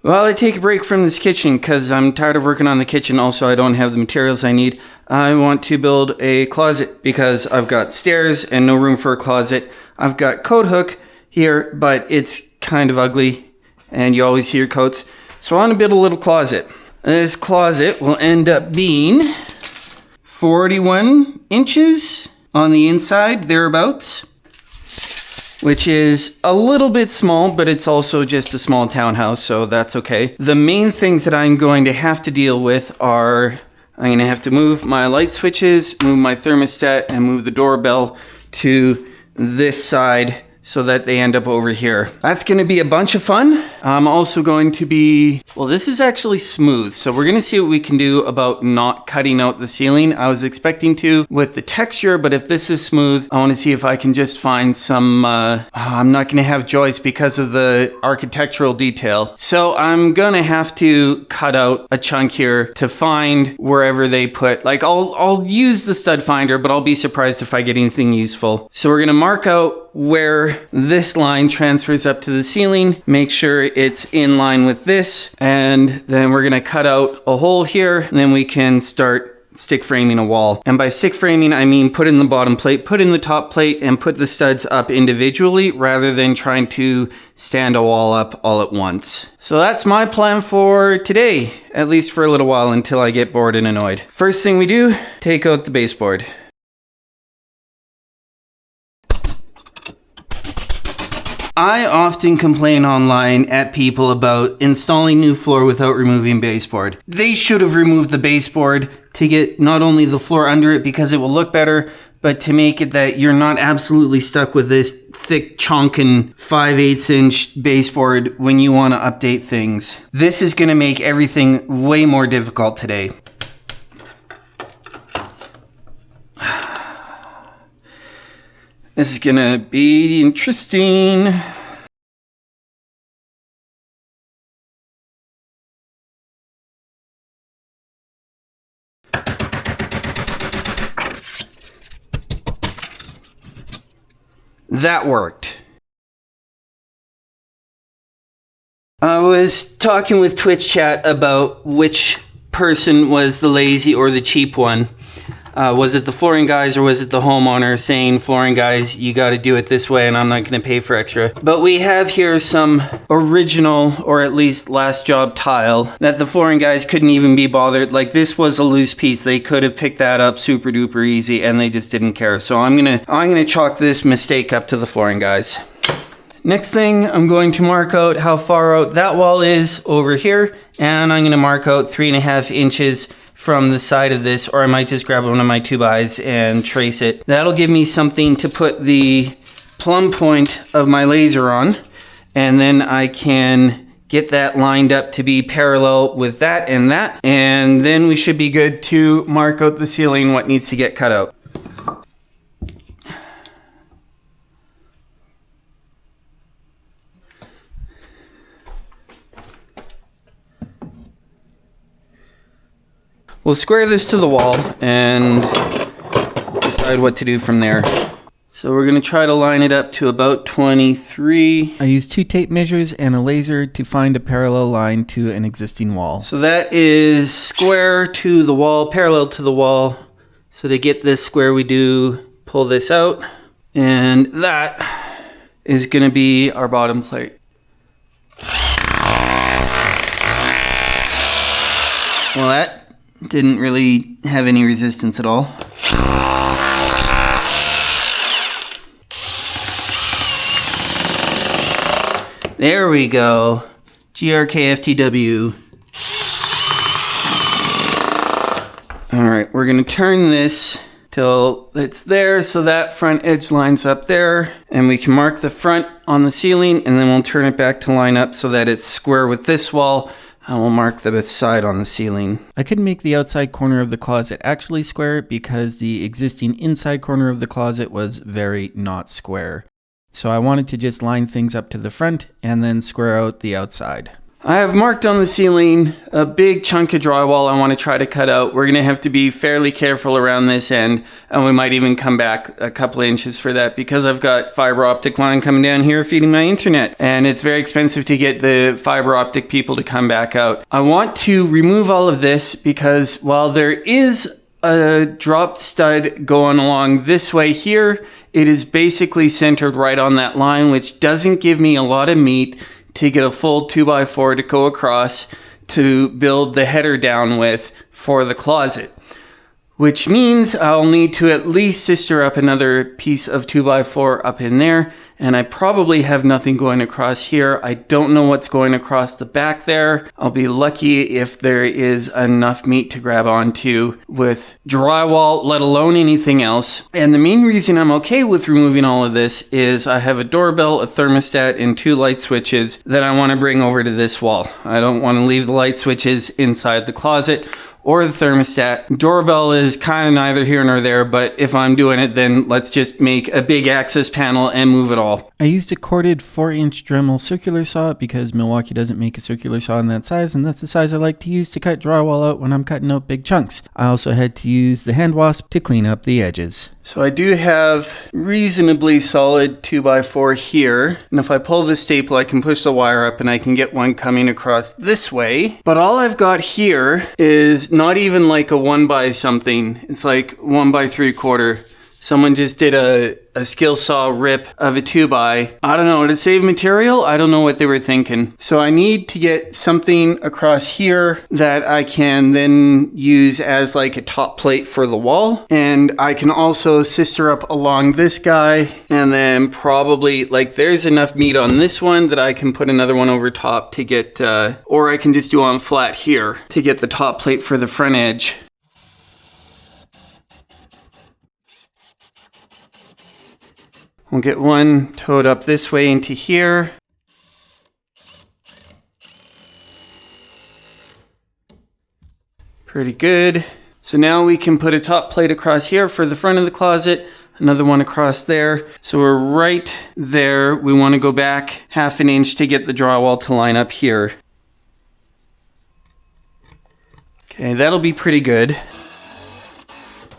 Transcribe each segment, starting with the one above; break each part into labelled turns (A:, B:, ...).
A: While I take a break from this kitchen, because I'm tired of working on the kitchen, also I don't have the materials I need, I want to build a closet because I've got stairs and no room for a closet. I've got coat hook here, but it's kind of ugly and you always see your coats. So I want to build a little closet. This closet will end up being 41 inches on the inside, thereabouts, which is a little bit small, but it's also just a small townhouse, so that's okay. The main things that I'm going to have to deal with are, I'm going to have to move my light switches, move my thermostat, and move the doorbell to this side so that they end up over here. That's going to be a bunch of fun. I'm also going to be, well, this is actually smooth, so we're going to see what we can do about not cutting out the ceiling. I was expecting to with the texture, but if this is smooth, I want to see if I can just find some, I'm not going to have joists because of the architectural detail. So I'm going to have to cut out a chunk here to find wherever they put, like I'll use the stud finder, but I'll be surprised if I get anything useful. So we're going to mark out where this line transfers up to the ceiling, make sure it's in line with this, and then we're gonna cut out a hole here, and then we can start stick framing a wall. And by stick framing, I mean put in the bottom plate, put in the top plate, and put the studs up individually rather than trying to stand a wall up all at once. So that's my plan for today, at least for a little while until I get bored and annoyed. First thing we do, take out the baseboard. I often complain online at people about installing new floor without removing baseboard. They should have removed the baseboard to get not only the floor under it because it will look better, but to make it that you're not absolutely stuck with this thick chonkin 5/8 inch baseboard when you want to update things. This is going to make everything way more difficult today. This is gonna be interesting. That worked. I was talking with Twitch chat about which person was the lazy or the cheap one. Was it the flooring guys or was it the homeowner saying, flooring guys, you got to do it this way and I'm not going to pay for extra. But we have here some original, or at least last job tile that the flooring guys couldn't even be bothered. Like, this was a loose piece. They could have picked that up super duper easy and they just didn't care. So I'm gonna chalk this mistake up to the flooring guys. Next thing, I'm going to mark out how far out that wall is over here, and I'm going to mark out 3.5 inches from the side of this, or I might just grab one of my 2x and trace it. That'll give me something to put the plumb point of my laser on, and then I can get that lined up to be parallel with that, and then we should be good to mark out the ceiling, what needs to get cut out. We'll square this to the wall and decide what to do from there. So we're going to try to line it up to about 23.
B: I used 2 tape measures and a laser to find a parallel line to an existing wall.
A: So that is square to the wall, parallel to the wall. So to get this square, we do pull this out, and that is going to be our bottom plate. Well, that didn't really have any resistance at all. There we go. GRKFTW. Alright, we're going to turn this till it's there so that front edge lines up there, and we can mark the front on the ceiling, and then we'll turn it back to line up so that it's square with this wall. And we'll mark the side on the ceiling.
B: I couldn't make the outside corner of the closet actually square because the existing inside corner of the closet was very not square. So I wanted to just line things up to the front and then square out the outside.
A: I have marked on the ceiling a big chunk of drywall I want to try to cut out. We're going to have to be fairly careful around this end, and we might even come back a couple of inches for that because I've got fiber optic line coming down here feeding my internet, and it's very expensive to get the fiber optic people to come back out. I want to remove all of this because while there is a drop stud going along this way here, it is basically centered right on that line, which doesn't give me a lot of meat to get a full 2x4 to go across to build the header down with for the closet. Which means I'll need to at least sister up another piece of 2x4 up in there, and I probably have nothing going across here. I don't know what's going across the back there. I'll be lucky if there is enough meat to grab onto with drywall, let alone anything else. And the main reason I'm okay with removing all of this is I have a doorbell, a thermostat, and 2 light switches that I want to bring over to this wall. I don't want to leave the light switches inside the closet or the thermostat. Doorbell is kind of neither here nor there, but if I'm doing it, then let's just make a big access panel and move it all.
B: I used a corded 4-inch Dremel circular saw because Milwaukee doesn't make a circular saw in that size, and that's the size I like to use to cut drywall out when I'm cutting out big chunks. I also had to use the hand wasp to clean up the edges.
A: So I do have reasonably solid 2x4 here, and if I pull this staple I can push the wire up and I can get one coming across this way. But all I've got here is not even like a 1 by something, it's like 1 by 3/4. Someone just did a skill saw rip of a 2x. I don't know, to save material, I don't know what they were thinking. So I need to get something across here that I can then use as like a top plate for the wall. And I can also sister up along this guy, and then probably like there's enough meat on this one that I can put another one over top to get, or I can just do on flat here to get the top plate for the front edge. We'll get one towed up this way into here. Pretty good. So now we can put a top plate across here for the front of the closet, another one across there. So we're right there. We want to go back 1/2 inch to get the drywall to line up here. Okay, that'll be pretty good.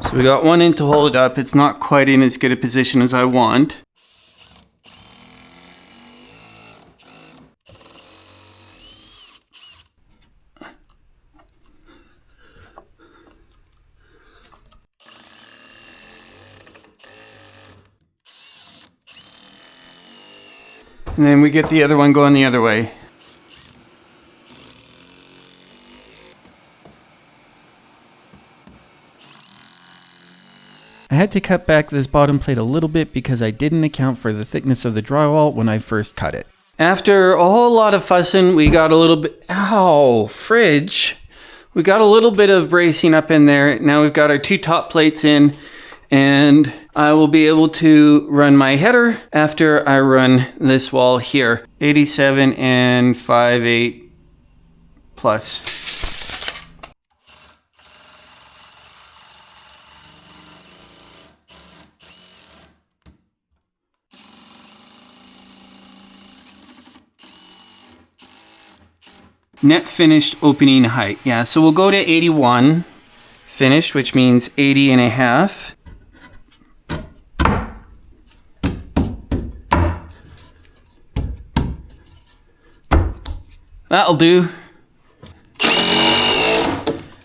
A: So we got one in to hold it up. It's not quite in as good a position as I want. And then we get the other one going the other way.
B: I had to cut back this bottom plate a little bit because I didn't account for the thickness of the drywall when I first cut it.
A: After a whole lot of fussing, we got a little bit, ow, fridge. We got a little bit of bracing up in there. Now we've got our 2 top plates in, and I will be able to run my header after I run this wall here. 87 and 5/8 plus. Net finished opening height. Yeah, so we'll go to 81 finished, which means 80 and a half. That'll do.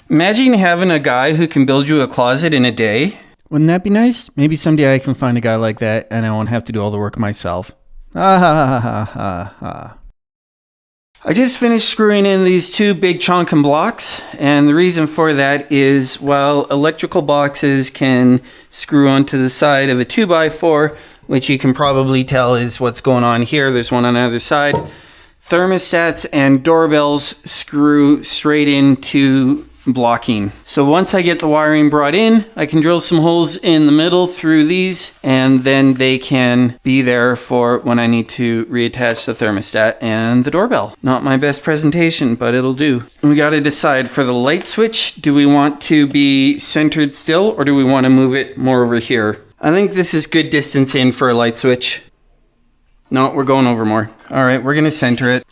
A: Imagine having a guy who can build you a closet in a day.
B: Wouldn't that be nice? Maybe someday I can find a guy like that and I won't have to do all the work myself. Ah ha ha ha ha ha.
A: I just finished screwing in these 2 big chonkin blocks, and the reason for that is while electrical boxes can screw onto the side of a 2x4, which you can probably tell is what's going on here, there's one on the other side, thermostats and doorbells screw straight into blocking. So once I get the wiring brought in, I can drill some holes in the middle through these, and then they can be there for when I need to reattach the thermostat and the doorbell. Not my best presentation, but it'll do. We got to decide for the light switch, do we want to be centered still or do we want to move it more over here? I think this is good distance in for a light switch. No, we're going over more. All right, we're going to center it.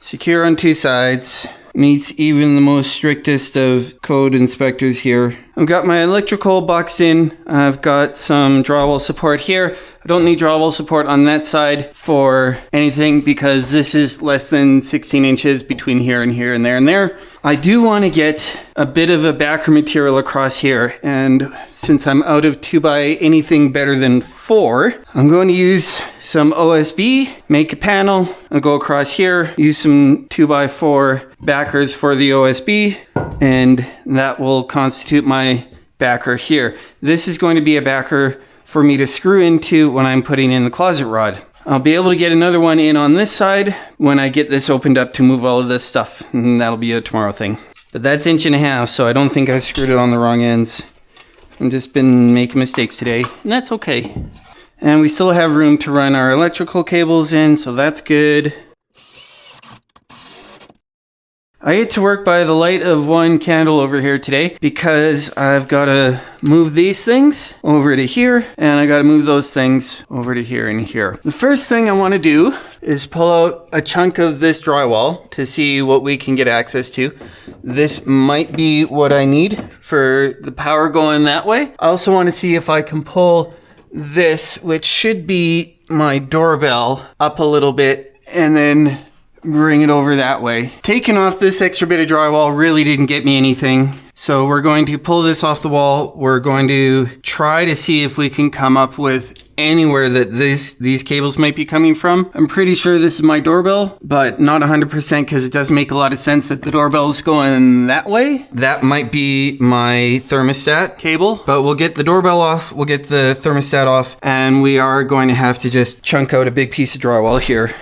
A: Secure on 2 sides. Meets even the most strictest of code inspectors here. I've got my electrical boxed in. I've got some drywall support here. I don't need drywall support on that side for anything because this is less than 16 inches between here and here and there and there. I do want to get a bit of a backer material across here, and since I'm out of 2x anything better than 4, I'm going to use some OSB, make a panel, and go across here, use some 2x4 backers for the OSB, and that will constitute my backer here. This is going to be a backer for me to screw into when I'm putting in the closet rod. I'll be able to get another one in on this side when I get this opened up to move all of this stuff, and that'll be a tomorrow thing. But that's 1.5 inches, so I don't think I screwed it on the wrong ends. I've just been making mistakes today, and that's okay. And we still have room to run our electrical cables in, so that's good. I get to work by the light of one candle over here today because I've got to move these things over to here, and I got to move those things over to here and here. The first thing I want to do is pull out a chunk of this drywall to see what we can get access to. This might be what I need for the power going that way. I also want to see if I can pull this, which should be my doorbell, up a little bit, and then bring it over that way. Taking off this extra bit of drywall really didn't get me anything. So we're going to pull this off the wall. We're going to try to see if we can come up with anywhere that these cables might be coming from. I'm pretty sure this is my doorbell, but not 100% because it doesn't make a lot of sense that the doorbell's going that way. That might be my thermostat cable, but we'll get the doorbell off, we'll get the thermostat off, and we are going to have to just chunk out a big piece of drywall here.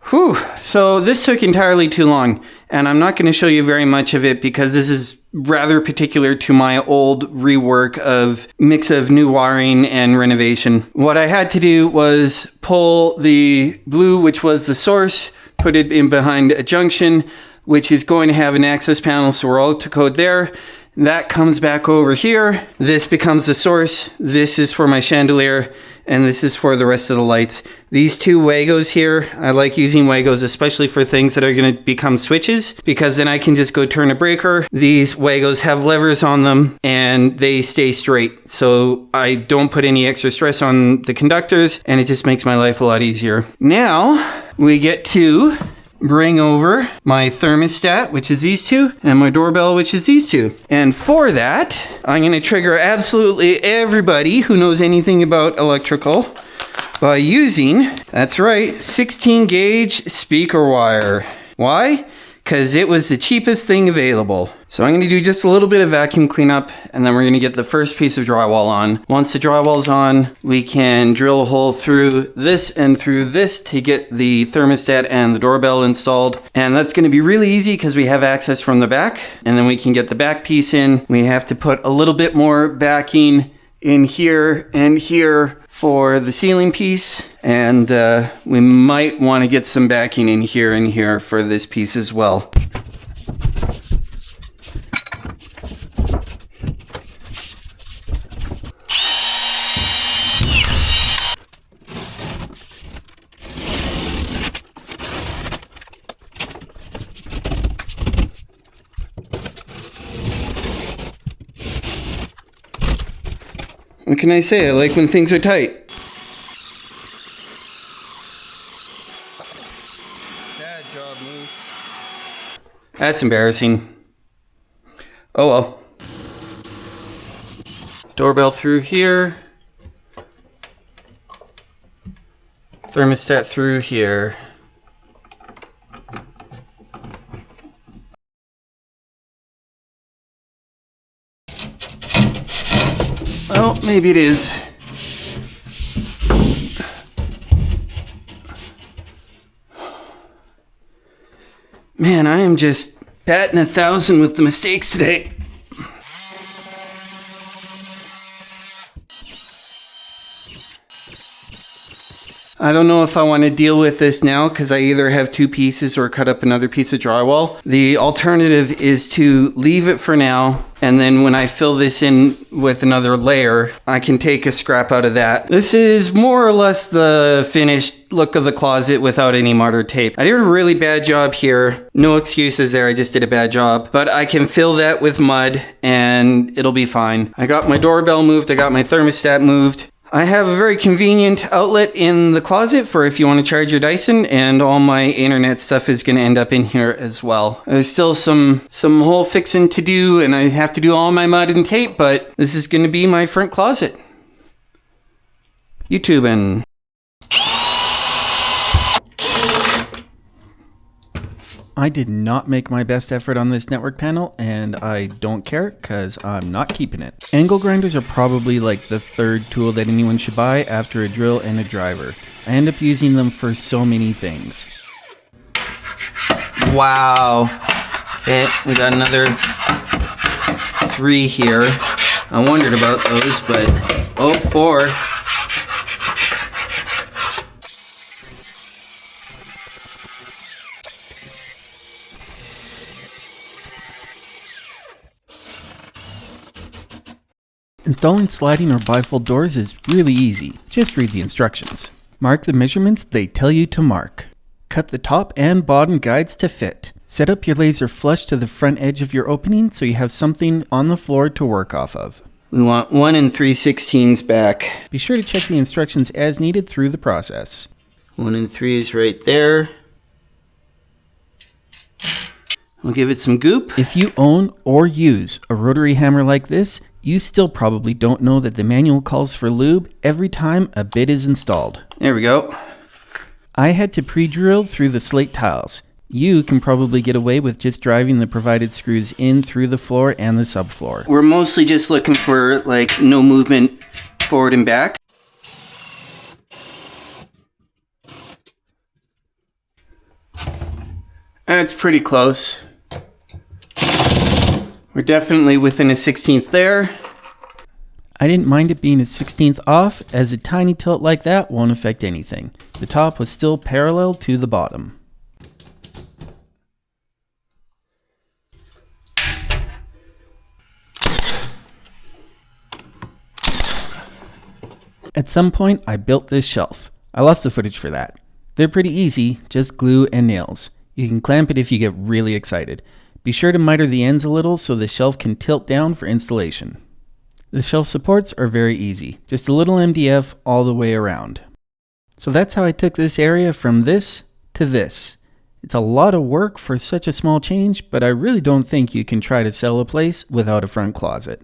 A: Whew, so this took entirely too long, and I'm not going to show you very much of it because this is rather particular to my old rework of mix of new wiring and renovation. What I had to do was pull the blue, which was the source, put it in behind a junction, which is going to have an access panel, so we're all to code there. That comes back over here. This becomes the source. This is for my chandelier, and this is for the rest of the lights. These 2 Wagos here, I like using Wagos, especially for things that are going to become switches, because then I can just go turn a breaker. These Wagos have levers on them, and they stay straight. So I don't put any extra stress on the conductors, and it just makes my life a lot easier. Now we get to bring over my thermostat, which is these 2, and my doorbell, which is these 2. And for that, I'm going to trigger absolutely everybody who knows anything about electrical by using, that's right, 16 gauge speaker wire. Why? Because it was the cheapest thing available. So I'm going to do just a little bit of vacuum cleanup, and then we're going to get the first piece of drywall on. Once the drywall's on, we can drill a hole through this and through this to get the thermostat and the doorbell installed. And that's going to be really easy because we have access from the back, and then we can get the back piece in. We have to put a little bit more backing in here and here for the ceiling piece, and we might want to get some backing in here and here for this piece as well. What can I say? I like when things are tight. Bad job, Moose. That's embarrassing. Oh well. Doorbell through here. Thermostat through here. Well, maybe it is. Man, I am just batting 1,000 with the mistakes today. I don't know if I want to deal with this now because I either have 2 pieces or cut up another piece of drywall. The alternative is to leave it for now, and then when I fill this in with another layer, I can take a scrap out of that. This is more or less the finished look of the closet without any mortar tape. I did a really bad job here. No excuses there, I just did a bad job. But I can fill that with mud and it'll be fine. I got my doorbell moved, I got my thermostat moved. I have a very convenient outlet in the closet for if you want to charge your Dyson, and all my internet stuff is going to end up in here as well. There's still some hole fixing to do, and I have to do all my mud and tape, but this is going to be my front closet. YouTubing.
B: I did not make my best effort on this network panel, and I don't care because I'm not keeping it. Angle grinders are probably like the 3rd tool that anyone should buy after a drill and a driver. I end up using them for so many things.
A: Wow. Okay, we got another 3 here. I wondered about those, but oh, 4.
B: Installing sliding or bifold doors is really easy. Just read the instructions. Mark the measurements they tell you to mark. Cut the top and bottom guides to fit. Set up your laser flush to the front edge of your opening so you have something on the floor to work off of.
A: We want 1 3/16 back.
B: Be sure to check the instructions as needed through the process.
A: 1 3 is right there. I'll give it some goop.
B: If you own or use a rotary hammer like this, you still probably don't know that the manual calls for lube every time a bit is installed.
A: There we go.
B: I had to pre-drill through the slate tiles. You can probably get away with just driving the provided screws in through the floor and the subfloor.
A: We're mostly just looking for like no movement forward and back. That's pretty close. We're definitely within a 1/16 there.
B: I didn't mind it being a 1/16 off, as a tiny tilt like that won't affect anything. The top was still parallel to the bottom. At some point, I built this shelf. I lost the footage for that. They're pretty easy, just glue and nails. You can clamp it if you get really excited. Be sure to miter the ends a little so the shelf can tilt down for installation. The shelf supports are very easy, just a little MDF all the way around. So that's how I took this area from this to this. It's a lot of work for such a small change, but I really don't think you can try to sell a place without a front closet.